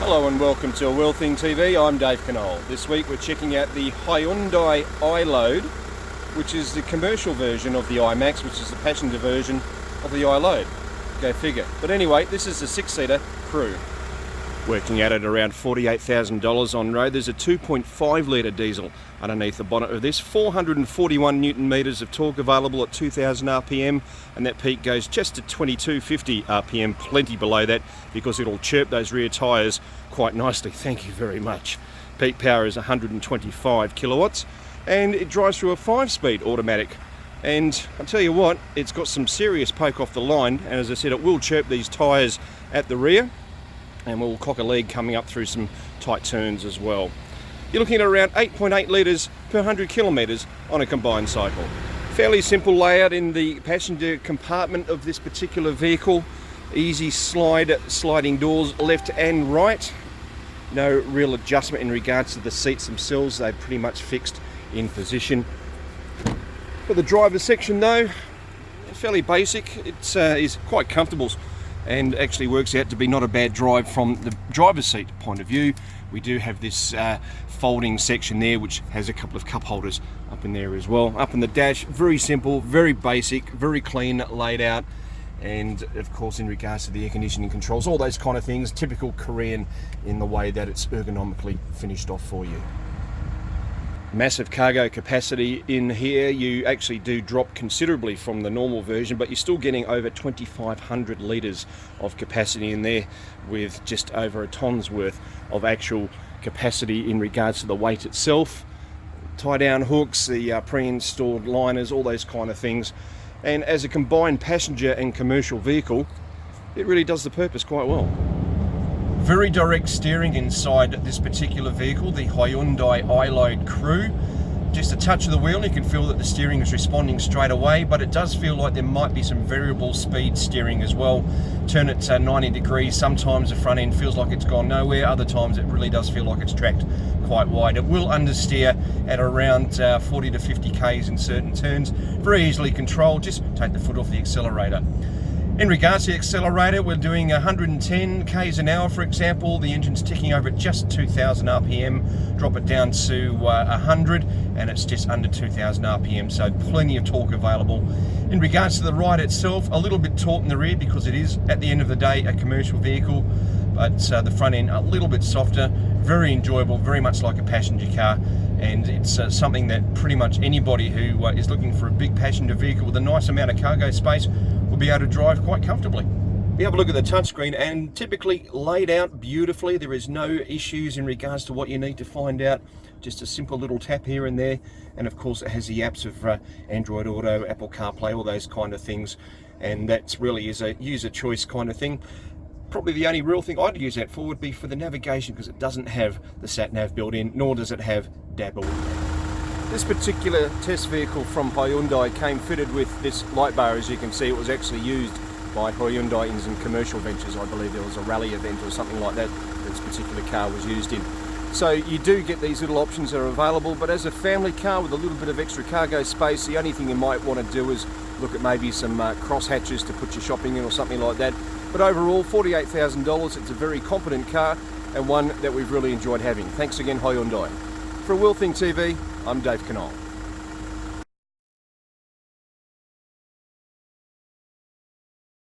Hello and welcome to A World Thing TV. I'm Dave Knoll. This week we're checking out the Hyundai iLoad, which is the commercial version of the iMax, which is the passenger version of the iLoad. Go figure. But anyway, this is a 6-seater crew. Working at around $48,000 on road. There's a 2.5 litre diesel underneath the bonnet of this. 441 Newton meters of torque available at 2,000 RPM, and that peak goes just to 2250 RPM, plenty below that because it'll chirp those rear tyres quite nicely. Thank you very much. Peak power is 125 kilowatts, and it drives through a 5-speed automatic. And I'll tell you what, it's got some serious poke off the line, and as I said, it will chirp these tyres at the rear, and we'll cock a leg coming up through some tight turns as well. You're looking at around 8.8 litres per 100 kilometres on a combined cycle. Fairly simple layout in the passenger compartment of this particular vehicle. Easy sliding doors left and right. No real adjustment in regards to the seats themselves. They're pretty much fixed in position. For the driver's section though, fairly basic. It is quite comfortable and actually works out to be not a bad drive from the driver's seat point of view. We do have this folding section there which has a couple of cup holders up in there as well. Up in the dash, very simple, very basic, very clean laid out, and of course in regards to the air conditioning controls, all those kind of things, typical Korean in the way that it's ergonomically finished off for you. Massive cargo capacity in here. You actually do drop considerably from the normal version, but you're still getting over 2,500 litres of capacity in there, with just over a tonne's worth of actual capacity in regards to the weight itself. Tie down hooks, the pre-installed liners, all those kind of things. And as a combined passenger and commercial vehicle, it really does the purpose quite well. Very direct steering inside this particular vehicle, the Hyundai iLoad Crew. Just a touch of the wheel and you can feel that the steering is responding straight away, but it does feel like there might be some variable speed steering as well. Turn it 90 degrees, sometimes the front end feels like it's gone nowhere, other times it really does feel like it's tracked quite wide. It will understeer at around 40 to 50 k's in certain turns. Very easily controlled, just take the foot off the accelerator. In regards to the accelerator, we're doing 110 k's an hour, for example. The engine's ticking over at just 2,000 RPM. Drop it down to 100 and it's just under 2,000 RPM, so plenty of torque available. In regards to the ride itself, a little bit taut in the rear because it is, at the end of the day, a commercial vehicle, but the front end a little bit softer. Very enjoyable, very much like a passenger car, and it's something that pretty much anybody who is looking for a big passenger vehicle with a nice amount of cargo space will be able to drive quite comfortably. We have a look at the touchscreen, and typically laid out beautifully. There is no issues in regards to what you need to find out. Just a simple little tap here and there, and of course it has the apps of Android Auto, Apple CarPlay, all those kind of things, and that really is a user choice kind of thing. Probably the only real thing I'd use that for would be for the navigation, because it doesn't have the sat-nav built in, nor does it have DAB. This particular test vehicle from Hyundai came fitted with this light bar. As you can see, it was actually used by Hyundai in some commercial ventures. I believe there was a rally event or something like that this particular car was used in. So you do get these little options that are available, but as a family car with a little bit of extra cargo space, the only thing you might want to do is look at maybe some cross hatches to put your shopping in or something like that. But overall, $48,000, it's a very competent car and one that we've really enjoyed having. Thanks again, Hyundai. For A World Thing TV, I'm Dave Knoll.